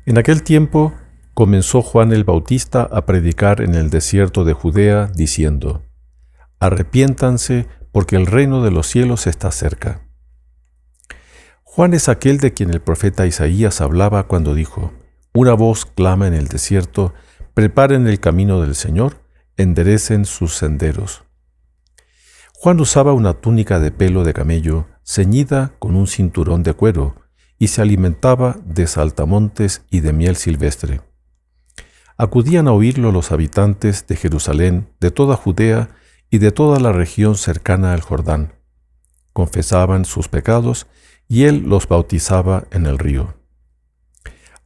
En aquel tiempo comenzó Juan el Bautista a predicar en el desierto de Judea, diciendo: Arrepiéntanse, porque el reino de los cielos está cerca. Juan es aquel de quien el profeta Isaías hablaba cuando dijo: Una voz clama en el desierto, preparen el camino del Señor, enderecen sus senderos. Juan usaba una túnica de pelo de camello, ceñida con un cinturón de cuero, y se alimentaba de saltamontes y de miel silvestre. Acudían a oírlo los habitantes de Jerusalén, de toda Judea y de toda la región cercana al Jordán. Confesaban sus pecados y él los bautizaba en el río.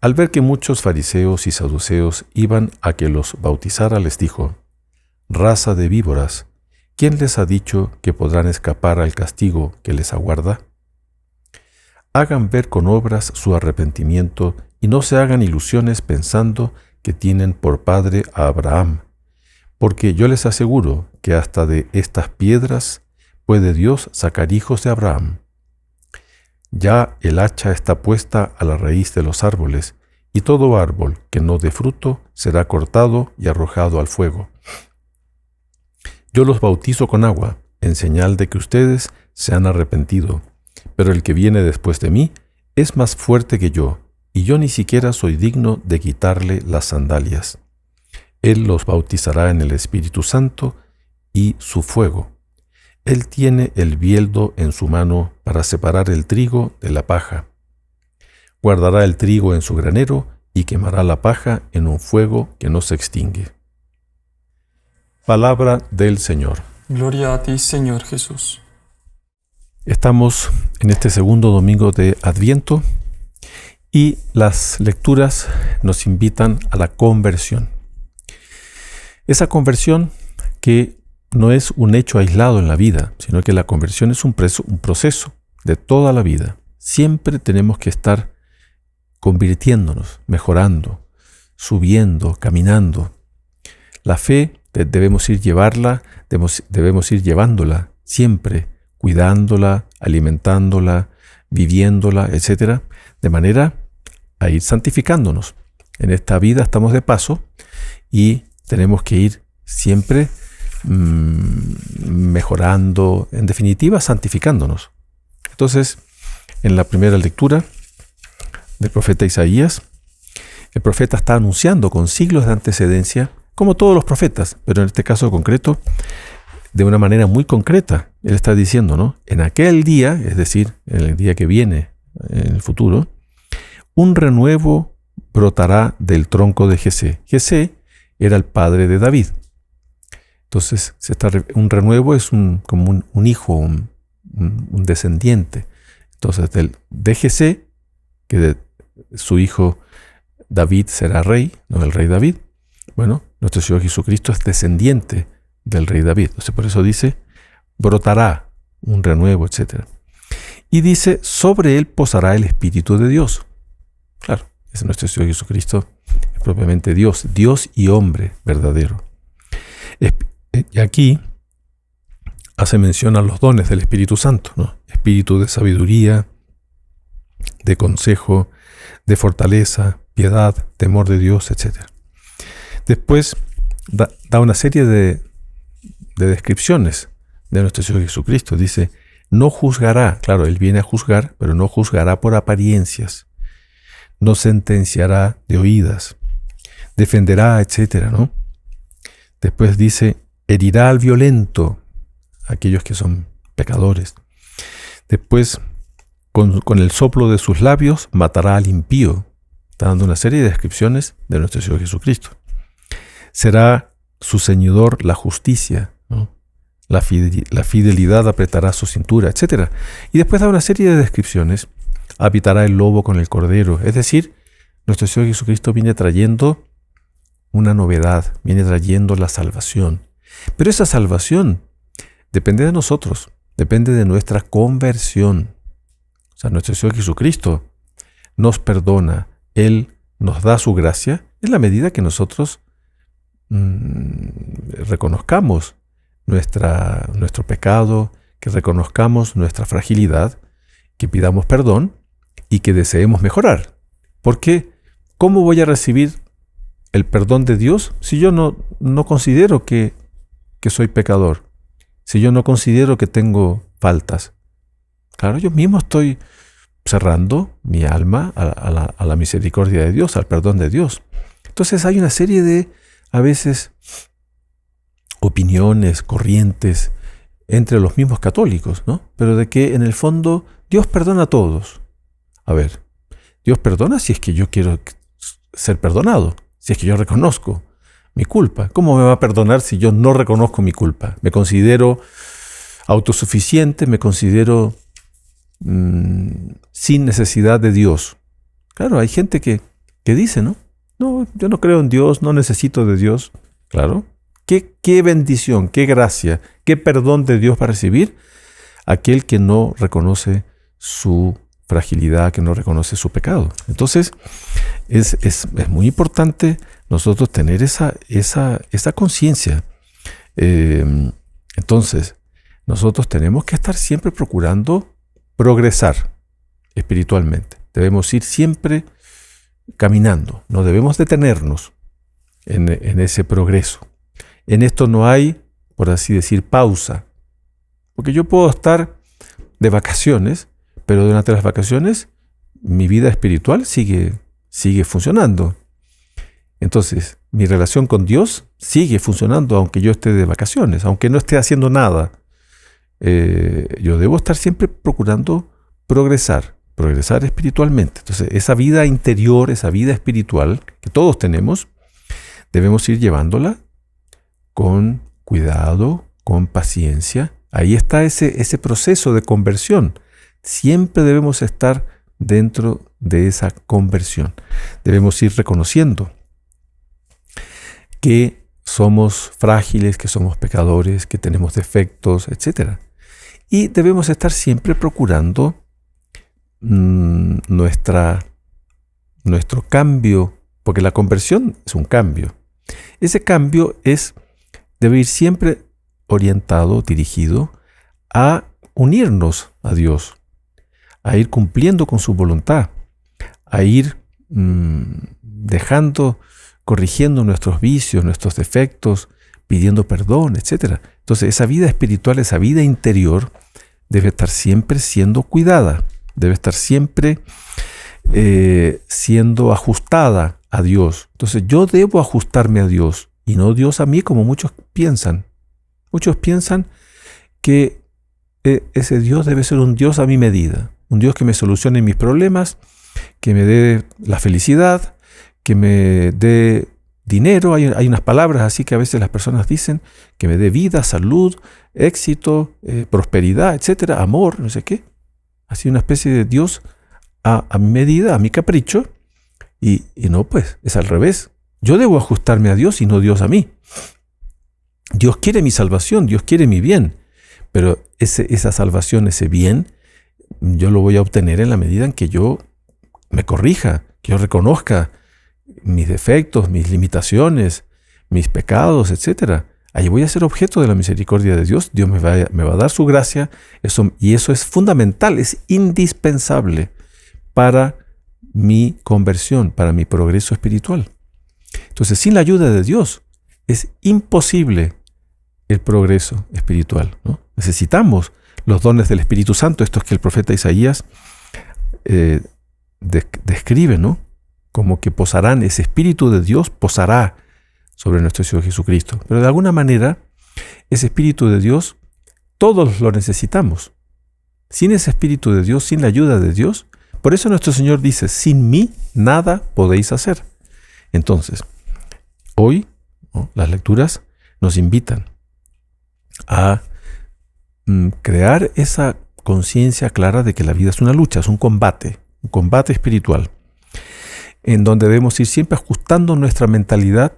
Al ver que muchos fariseos y saduceos iban a que los bautizara, les dijo: Raza de víboras, ¿quién les ha dicho que podrán escapar al castigo que les aguarda? Hagan ver con obras su arrepentimiento y no se hagan ilusiones pensando que tienen por padre a Abraham, porque yo les aseguro que hasta de estas piedras puede Dios sacar hijos de Abraham. Ya el hacha está puesta a la raíz de los árboles, y todo árbol que no dé fruto será cortado y arrojado al fuego. Yo los bautizo con agua, en señal de que ustedes se han arrepentido, pero el que viene después de mí es más fuerte que yo, y yo ni siquiera soy digno de quitarle las sandalias. Él los bautizará en el Espíritu Santo y su fuego. Él tiene el bieldo en su mano para separar el trigo de la paja. Guardará el trigo en su granero y quemará la paja en un fuego que no se extingue. Palabra del Señor. Gloria a ti, Señor Jesús. Estamos en este segundo domingo de Adviento y las lecturas nos invitan a la conversión. Esa conversión que no es un hecho aislado en la vida, sino que la conversión es un proceso de toda la vida. Siempre tenemos que estar convirtiéndonos, mejorando, subiendo, caminando. La fe debemos ir llevándola siempre, cuidándola, alimentándola, viviéndola, etc., de manera a ir santificándonos. En esta vida estamos de paso y tenemos que ir siempre mejorando, en definitiva, santificándonos. Entonces, en la primera lectura del profeta Isaías, el profeta está anunciando con siglos de antecedencia, como todos los profetas, pero en este caso concreto, de una manera muy concreta. Él está diciendo, ¿no? En aquel día, es decir, en el día que viene, en el futuro, un renuevo brotará del tronco de Jesé. Jesé era el padre de David. Entonces, un renuevo es como un hijo, un descendiente. Entonces, de Jesé, que de su hijo David será rey, no el rey David. Bueno, nuestro Señor Jesucristo es descendiente del rey David. Entonces, por eso dice, brotará un renuevo, etc. Y dice, sobre él posará el Espíritu de Dios. Claro, es nuestro Señor Jesucristo, es propiamente Dios y hombre verdadero. Y aquí hace mención a los dones del Espíritu Santo, ¿no? Espíritu de sabiduría, de consejo, de fortaleza, piedad, temor de Dios, etc. Después da una serie de descripciones de nuestro Señor Jesucristo. Dice, no juzgará, claro, Él viene a juzgar, pero no juzgará por apariencias, no sentenciará de oídas, defenderá, etc., ¿no? Después dice, herirá al violento, aquellos que son pecadores. Después, con el soplo de sus labios, matará al impío. Está dando una serie de descripciones de nuestro Señor Jesucristo. Será su ceñidor la justicia, ¿no? La fidelidad apretará su cintura, etc. Y después da una serie de descripciones. Habitará el lobo con el cordero. Es decir, nuestro Señor Jesucristo viene trayendo una novedad, viene trayendo la salvación. Pero esa salvación depende de nosotros, depende de nuestra conversión. O sea, nuestro Señor Jesucristo nos perdona, Él nos da su gracia en la medida que nosotros reconozcamos nuestro pecado, que reconozcamos nuestra fragilidad, que pidamos perdón y que deseemos mejorar. Porque ¿cómo voy a recibir el perdón de Dios si yo no considero que soy pecador? Si yo no considero que tengo faltas. Claro, yo mismo estoy cerrando mi alma a la misericordia de Dios, al perdón de Dios. Entonces hay una serie de, a veces, opiniones, corrientes entre los mismos católicos, ¿no? Pero de que en el fondo Dios perdona a todos. A ver, Dios perdona si es que yo quiero ser perdonado, si es que yo reconozco mi culpa. ¿Cómo me va a perdonar si yo no reconozco mi culpa? Me considero autosuficiente, me considero sin necesidad de Dios. Claro, hay gente que dice, ¿no? No, yo no creo en Dios, no necesito de Dios. Claro. ¿Qué bendición, qué gracia, qué perdón de Dios va a recibir aquel que no reconoce su fragilidad, que no reconoce su pecado? Entonces, es muy importante nosotros tener esa conciencia. Entonces, nosotros tenemos que estar siempre procurando progresar espiritualmente. Debemos ir siempre caminando, no debemos detenernos en ese progreso. En esto no hay, por así decir, pausa. Porque yo puedo estar de vacaciones, pero durante las vacaciones mi vida espiritual sigue funcionando. Entonces, mi relación con Dios sigue funcionando aunque yo esté de vacaciones, aunque no esté haciendo nada. Yo debo estar siempre procurando progresar espiritualmente. Entonces, esa vida interior, esa vida espiritual que todos tenemos, debemos ir llevándola con cuidado, con paciencia. Ahí está ese proceso de conversión. Siempre debemos estar dentro de esa conversión. Debemos ir reconociendo que somos frágiles, que somos pecadores, que tenemos defectos, etc. Y debemos estar siempre procurando nuestro cambio, porque la conversión es un cambio. Ese cambio debe ir siempre orientado, dirigido a unirnos a Dios, a ir cumpliendo con su voluntad, a ir corrigiendo nuestros vicios, nuestros defectos, pidiendo perdón, etc. Entonces, esa vida espiritual, esa vida interior, debe estar siempre siendo cuidada, debe estar siempre siendo ajustada a Dios. Entonces, yo debo ajustarme a Dios y no Dios a mí, como muchos piensan. Muchos piensan que ese Dios debe ser un Dios a mi medida, un Dios que me solucione mis problemas, que me dé la felicidad, que me dé dinero. Hay unas palabras así que a veces las personas dicen, que me dé vida, salud, éxito, prosperidad, etcétera, amor, no sé qué. Así una especie de Dios a mi medida, a mi capricho. Y no, pues, es al revés. Yo debo ajustarme a Dios y no Dios a mí. Dios quiere mi salvación, Dios quiere mi bien, pero esa salvación, ese bien, yo lo voy a obtener en la medida en que yo me corrija, que yo reconozca mis defectos, mis limitaciones, mis pecados, etc. Ahí voy a ser objeto de la misericordia de Dios. Dios me va a dar su gracia, y eso es fundamental, es indispensable para mi conversión, para mi progreso espiritual. Entonces, sin la ayuda de Dios, es imposible el progreso espiritual, ¿no? Necesitamos los dones del Espíritu Santo, estos que el profeta Isaías describe, ¿no? Como que posarán, ese Espíritu de Dios posará sobre nuestro Señor Jesucristo. Pero de alguna manera, ese Espíritu de Dios, todos lo necesitamos. Sin ese Espíritu de Dios, sin la ayuda de Dios, por eso nuestro Señor dice, sin mí nada podéis hacer. Entonces, hoy, ¿no?, las lecturas nos invitan a crear esa conciencia clara de que la vida es una lucha, es un combate espiritual, en donde debemos ir siempre ajustando nuestra mentalidad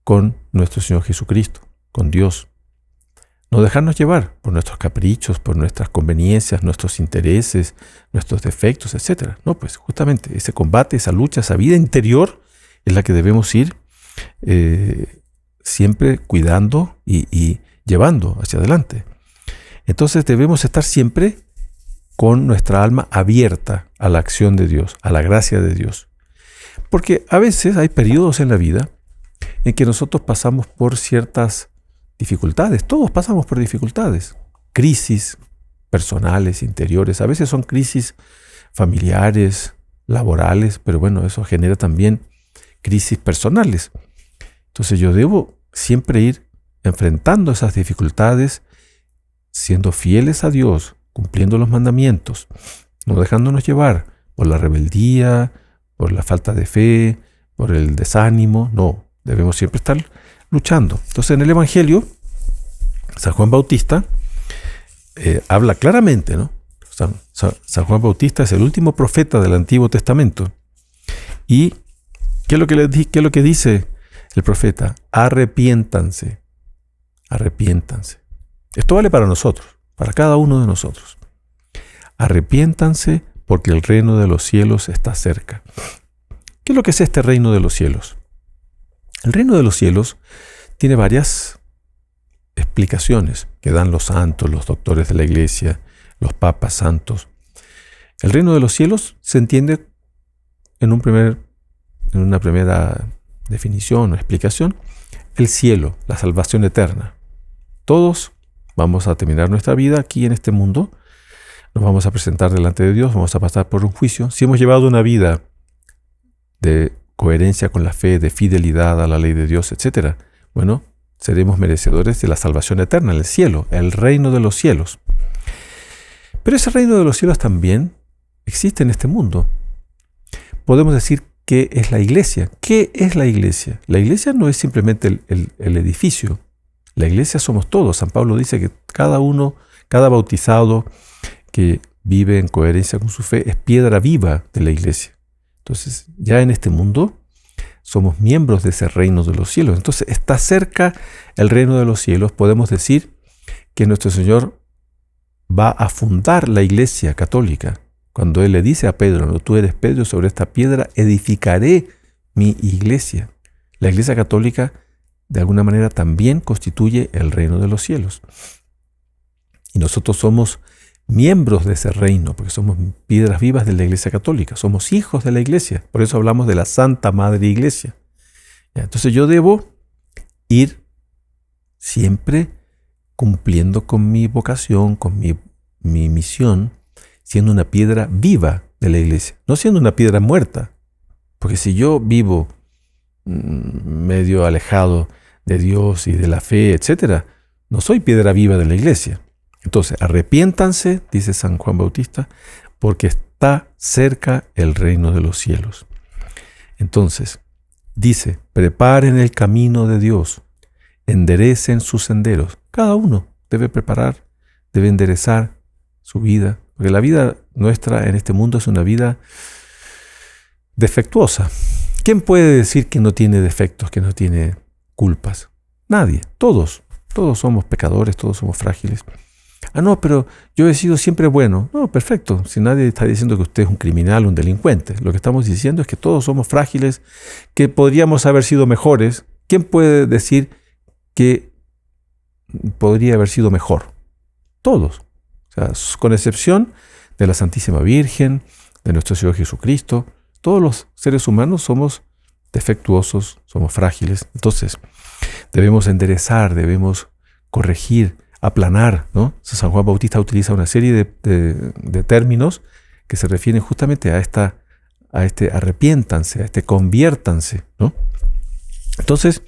con nuestro Señor Jesucristo, con Dios. No dejarnos llevar por nuestros caprichos, por nuestras conveniencias, nuestros intereses, nuestros defectos, etc. No, pues justamente ese combate, esa lucha, esa vida interior es la que debemos ir siempre cuidando y llevando hacia adelante. Entonces debemos estar siempre con nuestra alma abierta a la acción de Dios, a la gracia de Dios. Porque a veces hay periodos en la vida en que nosotros pasamos por ciertas dificultades. Todos pasamos por dificultades. Crisis personales, interiores. A veces son crisis familiares, laborales, pero bueno, eso genera también crisis personales. Entonces yo debo siempre ir enfrentando esas dificultades, siendo fieles a Dios, cumpliendo los mandamientos, no dejándonos llevar por la rebeldía, por la falta de fe, por el desánimo. No, debemos siempre estar luchando. Entonces en el Evangelio, San Juan Bautista habla claramente, ¿no? San Juan Bautista es el último profeta del Antiguo Testamento. ¿Y qué es lo que dice el profeta? Arrepiéntanse. Arrepiéntanse. Esto vale para nosotros, para cada uno de nosotros. Arrepiéntanse porque el reino de los cielos está cerca. ¿Qué es lo que es este reino de los cielos? El reino de los cielos tiene varias explicaciones que dan los santos, los doctores de la iglesia, los papas santos. El reino de los cielos se entiende en una primera definición o explicación, el cielo, la salvación eterna. Todos vamos a terminar nuestra vida aquí en este mundo, nos vamos a presentar delante de Dios, vamos a pasar por un juicio. Si hemos llevado una vida de coherencia con la fe, de fidelidad a la ley de Dios, etc., bueno, seremos merecedores de la salvación eterna, el cielo, el reino de los cielos. Pero ese reino de los cielos también existe en este mundo. Podemos decir que es la iglesia. ¿Qué es la iglesia? La iglesia no es simplemente el edificio. La iglesia somos todos. San Pablo dice que cada bautizado que vive en coherencia con su fe es piedra viva de la iglesia. Entonces, ya en este mundo somos miembros de ese reino de los cielos. Entonces, está cerca el reino de los cielos. Podemos decir que nuestro Señor va a fundar la iglesia católica. Cuando Él le dice a Pedro, no, tú eres Pedro, sobre esta piedra edificaré mi iglesia. La iglesia católica, de alguna manera, también constituye el reino de los cielos. Y nosotros somos miembros de ese reino, porque somos piedras vivas de la iglesia católica. Somos hijos de la iglesia. Por eso hablamos de la Santa Madre Iglesia. Entonces yo debo ir siempre cumpliendo con mi vocación, con mi misión, siendo una piedra viva de la iglesia, no siendo una piedra muerta. Porque si yo vivo medio alejado de Dios y de la fe, etc., no soy piedra viva de la iglesia. Entonces, arrepiéntanse, dice San Juan Bautista, porque está cerca el reino de los cielos. Entonces, dice, preparen el camino de Dios, enderecen sus senderos. Cada uno debe preparar, debe enderezar su vida, porque la vida nuestra en este mundo es una vida defectuosa. ¿Quién puede decir que no tiene defectos, que no tiene culpas? Nadie, todos somos pecadores, todos somos frágiles. Ah, no, pero yo he sido siempre bueno. No, perfecto. Si nadie está diciendo que usted es un criminal, un delincuente. Lo que estamos diciendo es que todos somos frágiles, que podríamos haber sido mejores. ¿Quién puede decir que podría haber sido mejor? Todos. O sea, con excepción de la Santísima Virgen, de nuestro Señor Jesucristo, todos los seres humanos somos defectuosos, somos frágiles. Entonces, debemos enderezar, debemos corregir, aplanar, ¿no? San Juan Bautista utiliza una serie de términos que se refieren justamente a este arrepiéntanse, a este conviértanse, ¿no? Entonces,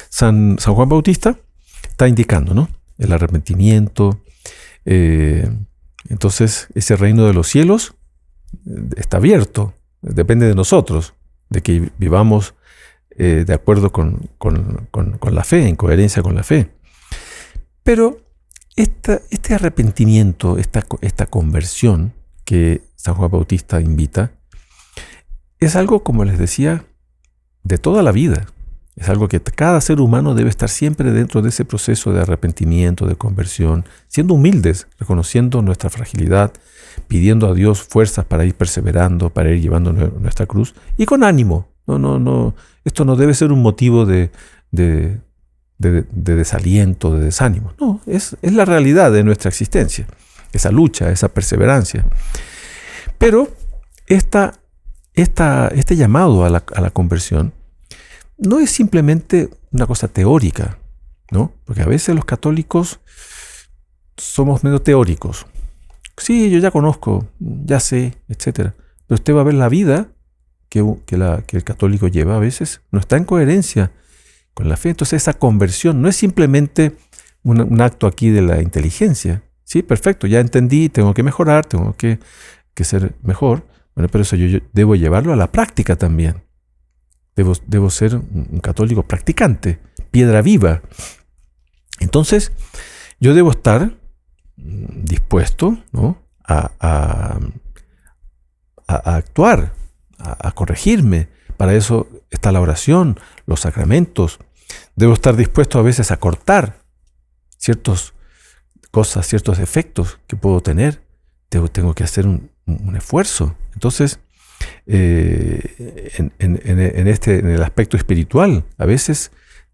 San Juan Bautista está indicando, ¿no?, el arrepentimiento. Entonces, ese reino de los cielos está abierto, depende de nosotros, de que vivamos de acuerdo con la fe, en coherencia con la fe. Pero este arrepentimiento, esta conversión que San Juan Bautista invita, es algo, como les decía, de toda la vida. Es algo que cada ser humano debe estar siempre dentro de ese proceso de arrepentimiento, de conversión, siendo humildes, reconociendo nuestra fragilidad, pidiendo a Dios fuerzas para ir perseverando, para ir llevando nuestra cruz, y con ánimo. No, esto no debe ser un motivo de desaliento, de desánimo. No, es la realidad de nuestra existencia, esa lucha, esa perseverancia. Pero esta este llamado a la conversión no es simplemente una cosa teórica, ¿no? Porque a veces los católicos somos medio teóricos. Sí, yo ya conozco, ya sé, etc. Pero usted va a ver la vida que el católico lleva a veces, no está en coherencia con la fe. Entonces esa conversión no es simplemente un acto aquí de la inteligencia. Sí, perfecto, ya entendí, tengo que mejorar, tengo que ser mejor. Bueno, pero eso yo debo llevarlo a la práctica también. Debo ser un católico practicante, piedra viva. Entonces, yo debo estar dispuesto, ¿no?, a actuar, a corregirme. Para eso está la oración, los sacramentos. Debo estar dispuesto a veces a cortar ciertas cosas, ciertos defectos que puedo tener. Tengo que hacer un esfuerzo. Entonces, en el aspecto espiritual, a veces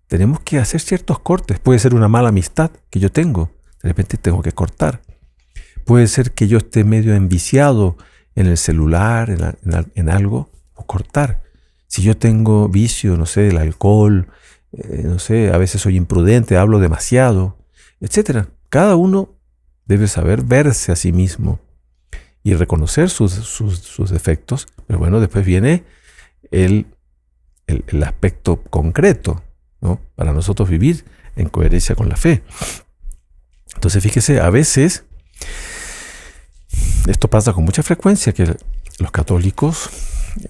tenemos que hacer ciertos cortes. Puede ser una mala amistad que yo tengo, de repente tengo que cortar. Puede ser que yo esté medio enviciado en el celular, en algo, o cortar. Si yo tengo vicio, no sé, el alcohol, no sé, a veces soy imprudente, hablo demasiado, etc. Cada uno debe saber verse a sí mismo y reconocer sus defectos. Pero bueno, después viene el aspecto concreto, ¿no?, para nosotros vivir en coherencia con la fe. Entonces, fíjese, a veces, esto pasa con mucha frecuencia, que los católicos,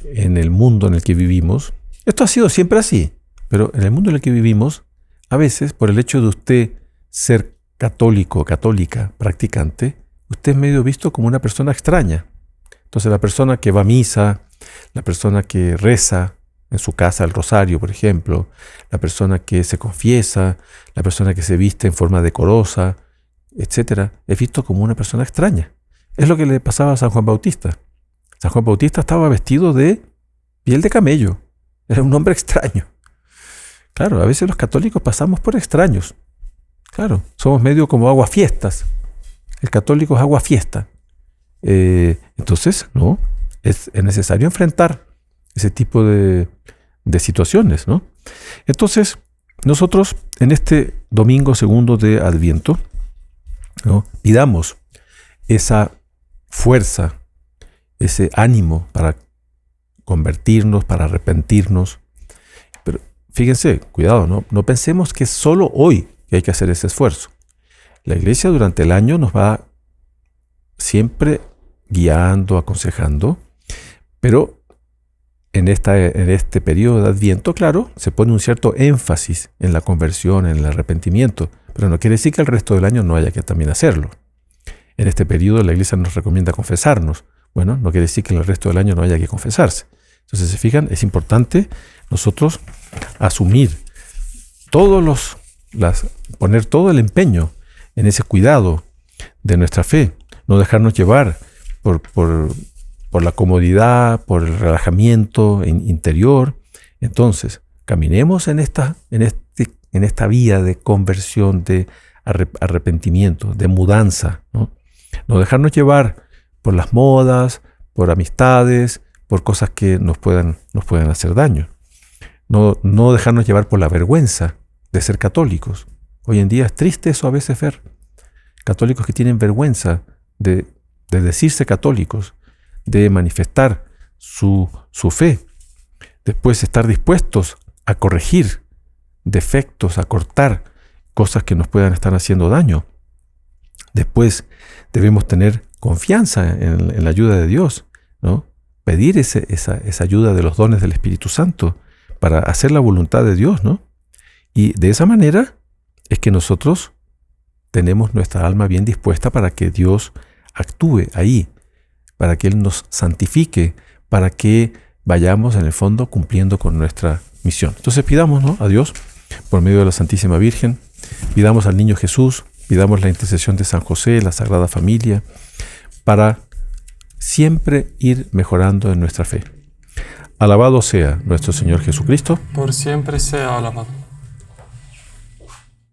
en el mundo en el que vivimos, esto ha sido siempre así, pero en el mundo en el que vivimos, a veces, por el hecho de usted ser católico o católica practicante, usted es medio visto como una persona extraña. Entonces, la persona que va a misa, la persona que reza en su casa el rosario, por ejemplo, la persona que se confiesa, la persona que se viste en forma decorosa, etc., es visto como una persona extraña. Es lo que le pasaba a San Juan Bautista. San Juan Bautista estaba vestido de piel de camello. Era un hombre extraño. Claro, a veces los católicos pasamos por extraños. Claro, somos medio como aguafiestas. El católico es aguafiesta. Entonces, no, es necesario enfrentar ese tipo de situaciones, ¿no? Entonces, nosotros en este domingo segundo de Adviento, ¿no?, pidamos esa fuerza, ese ánimo para convertirnos, para arrepentirnos. Pero fíjense, cuidado, no pensemos que es solo hoy que hay que hacer ese esfuerzo. La Iglesia durante el año nos va siempre guiando, aconsejando, pero en este periodo de Adviento, claro, se pone un cierto énfasis en la conversión, en el arrepentimiento, pero no quiere decir que el resto del año no haya que también hacerlo. En este periodo la Iglesia nos recomienda confesarnos. Bueno, no quiere decir que en el resto del año no haya que confesarse. Entonces, se fijan, es importante nosotros asumir poner todo el empeño en ese cuidado de nuestra fe, no dejarnos llevar por la comodidad, por el relajamiento interior. Entonces, caminemos en esta vía de conversión, de arrepentimiento, de mudanza, ¿no? No dejarnos llevar por las modas, por amistades, por cosas que nos puedan hacer daño. No dejarnos llevar por la vergüenza de ser católicos. Hoy en día es triste eso a veces ver. Católicos que tienen vergüenza de decirse católicos, de manifestar su fe. Después estar dispuestos a corregir defectos, a cortar cosas que nos puedan estar haciendo daño. Después debemos tener confianza en la ayuda de Dios, ¿no? Pedir esa ayuda de los dones del Espíritu Santo para hacer la voluntad de Dios, ¿no? Y de esa manera es que nosotros tenemos nuestra alma bien dispuesta para que Dios actúe ahí, para que Él nos santifique, para que vayamos en el fondo cumpliendo con nuestra misión. Entonces pidamos, ¿no?, a Dios por medio de la Santísima Virgen, pidamos al Niño Jesús, pidamos la intercesión de San José, la Sagrada Familia, para siempre ir mejorando en nuestra fe. Alabado sea nuestro Señor Jesucristo. Por siempre sea alabado.